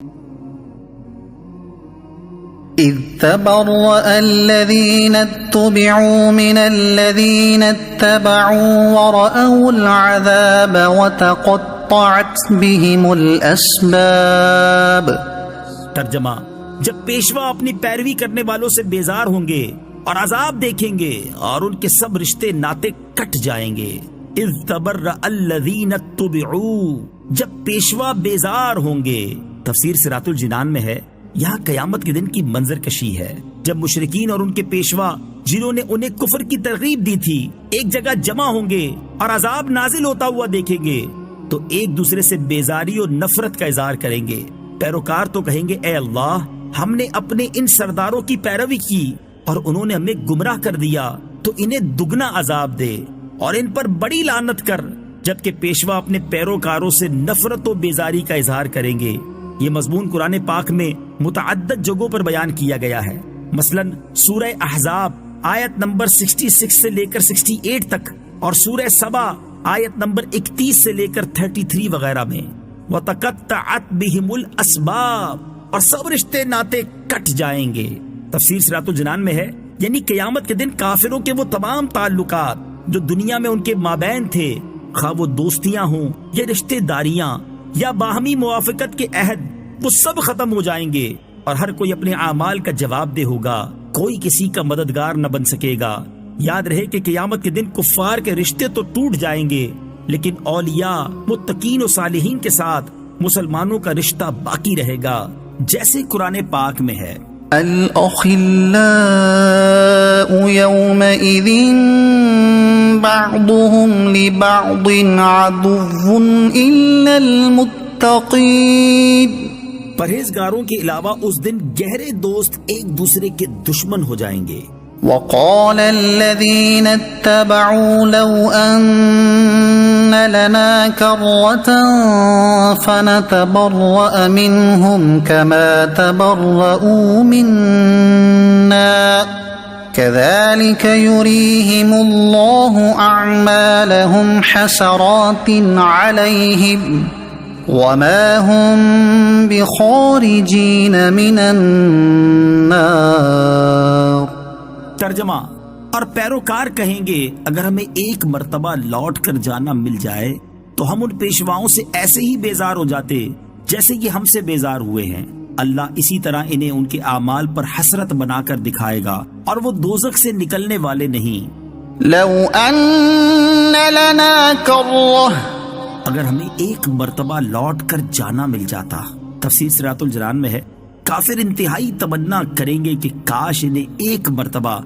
إذ تبرأ الذين اتبعوا من الذين اتبعوا ورأوا العذاب وتقطعت بهم الأسباب۔ ترجمہ: جب پیشوا اپنی پیروی کرنے والوں سے بیزار ہوں گے اور عذاب دیکھیں گے اور ان کے سب رشتے ناطے کٹ جائیں گے۔ اذ تبرأ الذین اتبعوا، جب پیشوا بیزار ہوں گے۔ تفسیر صراط الجنان میں ہے یہاں قیامت کے دن کی منظر کشی ہے، جب مشرکین اور ان کے پیشوا جنہوں نے انہیں کفر کی ترغیب دی تھی ایک جگہ جمع ہوں گے اور عذاب نازل ہوتا ہوا دیکھیں گے تو ایک دوسرے سے بیزاری اور نفرت کا اظہار کریں گے۔ پیروکار تو کہیں گے اے اللہ، ہم نے اپنے ان سرداروں کی پیروی کی اور انہوں نے ہمیں گمراہ کر دیا، تو انہیں دگنا عذاب دے اور ان پر بڑی لعنت کر۔ جبکہ پیشوا اپنے پیروکاروں سے نفرت و بیزاری کا اظہار کریں گے۔ یہ مضمون قرآن پاک میں متعدد جگہوں پر بیان کیا گیا ہے، مثلا سورہ احزاب آیت نمبر 66 سے لے کر 68 تک، اور سورہ سبا آیت نمبر 31 سے لے کر 33 وغیرہ میں۔ وَتَقَطَّعَتْ بِهِمُ الْأَسْبَابُ، اور سب رشتے ناطے کٹ جائیں گے۔ تفسیر صراط الجنان میں ہے یعنی قیامت کے دن کافروں کے وہ تمام تعلقات جو دنیا میں ان کے مابین تھے، خواہ وہ دوستیاں ہوں یا رشتے داریاں یا باہمی موافقت کے عہد، وہ سب ختم ہو جائیں گے اور ہر کوئی اپنے اعمال کا جواب دہ ہوگا، کوئی کسی کا مددگار نہ بن سکے گا۔ یاد رہے کہ قیامت کے دن کفار کے رشتے تو ٹوٹ جائیں گے، لیکن اولیاء، متقین و صالحین کے ساتھ مسلمانوں کا رشتہ باقی رہے گا، جیسے قرآن پاک میں ہے الأخلاء يومئذ بعضهم لبعض عدو إلا المتقين۔ پرہیزگاروں کے علاوہ اس دن گہرے دوست ایک دوسرے کے دشمن ہو جائیں گے۔ وقال الذين اتبعوا لو أن لنا كرة فنتبرأ منهم كما تبرؤوا منا كذلك يريهم الله أعمالهم حسرات عليهم وما هم بخارجين من النار۔ ترجمہ: اور پیروکار کہیں گے اگر ہمیں ایک مرتبہ لوٹ کر جانا مل جائے تو ہم ان پیشواؤں سے ایسے ہی بیزار ہو جاتے جیسے یہ ہم سے بیزار ہوئے ہیں۔ اللہ اسی طرح انہیں ان کے اعمال پر حسرت بنا کر دکھائے گا اور وہ دوزخ سے نکلنے والے نہیں۔ لو ان لنا کرہ، اگر ہمیں ایک مرتبہ لوٹ کر جانا مل جاتا۔ تفسیر صراط الجنان میں ہے کافر انتہائی تمنا کریں گے کہ کاش انہیں ایک مرتبہ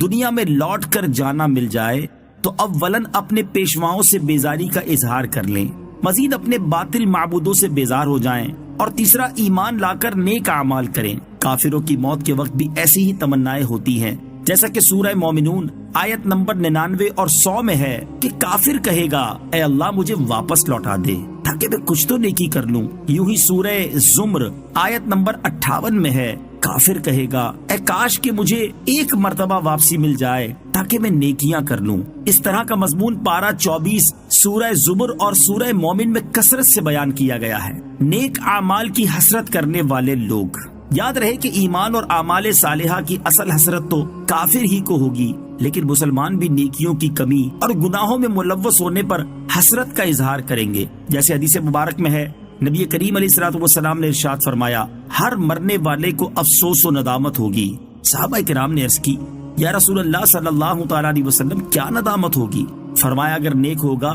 دنیا میں لوٹ کر جانا مل جائے تو اولن اپنے پیشواؤں سے بیزاری کا اظہار کر لیں، مزید اپنے باطل معبودوں سے بیزار ہو جائیں، اور تیسرا ایمان لا کر نیک اعمال کریں۔ کافروں کی موت کے وقت بھی ایسی ہی تمنائیں ہوتی ہیں، جیسا کہ سورہ مومنون آیت نمبر 99 اور 100 میں ہے کہ کافر کہے گا اے اللہ مجھے واپس لوٹا دے تاکہ میں کچھ تو نیکی کر لوں۔ یوں ہی سورہ زمر آیت نمبر 58 میں ہے کافر کہے گا اے کاش کہ مجھے ایک مرتبہ واپسی مل جائے تاکہ میں نیکیاں کر لوں۔ اس طرح کا مضمون پارہ 24 سورہ زمر اور سورہ مومن میں کثرت سے بیان کیا گیا ہے۔ نیک اعمال کی حسرت کرنے والے لوگ، یاد رہے کہ ایمان اور اعمال صالحہ کی اصل حسرت تو کافر ہی کو ہوگی، لیکن مسلمان بھی نیکیوں کی کمی اور گناہوں میں ملوث ہونے پر حسرت کا اظہار کریں گے۔ جیسے حدیث مبارک میں ہے نبی کریم علیہ الصلوۃ والسلام نے ارشاد فرمایا ہر مرنے والے کو افسوس و ندامت ہوگی۔ صحابہ کرام نے عرض کی یا رسول اللہ صلی اللہ تعالی علیہ وسلم کیا ندامت ہوگی؟ فرمایا اگر نیک ہوگا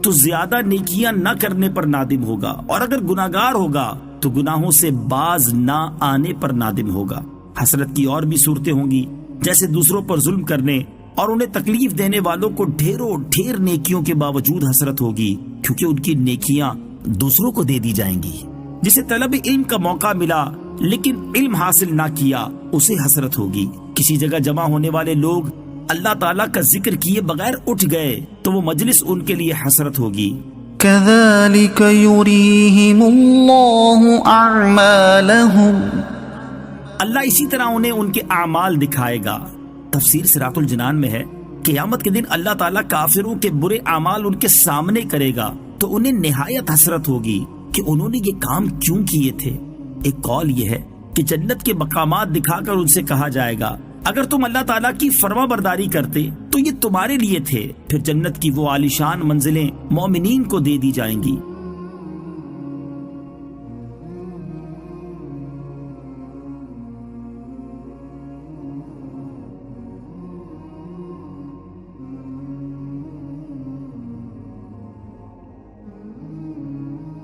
تو زیادہ نیکیاں نہ کرنے پر نادم ہوگا، اور اگر گناہگار ہوگا تو گناہوں سے باز نہ آنے پر نادم ہوگا۔ حسرت کی اور بھی صورتیں ہوں گی، جیسے دوسروں پر ظلم کرنے اور انہیں تکلیف دینے والوں کو ڈھیروں ڈھیر نیکیوں کے باوجود حسرت ہوگی، کیونکہ ان کی نیکیاں دوسروں کو دے دی جائیں گی۔ جسے طلب علم کا موقع ملا لیکن علم حاصل نہ کیا اسے حسرت ہوگی۔ کسی جگہ جمع ہونے والے لوگ اللہ تعالیٰ کا ذکر کیے بغیر اٹھ گئے تو وہ مجلس ان کے لیے حسرت ہوگی۔ كذلك يريهم الله أعمالهم، اللہ اسی طرح انہیں ان کے اعمال دکھائے گا۔ تفسیر صراط الجنان میں ہے قیامت کے دن اللہ تعالیٰ کافروں کے برے اعمال ان کے سامنے کرے گا تو انہیں نہایت حسرت ہوگی کہ انہوں نے یہ کام کیوں کیے تھے۔ ایک قول یہ ہے کہ جنت کے مقامات دکھا کر ان سے کہا جائے گا اگر تم اللہ تعالیٰ کی فرما برداری کرتے تو یہ تمہارے لیے تھے، پھر جنت کی وہ عالیشان منزلیں مومنین کو دے دی جائیں گی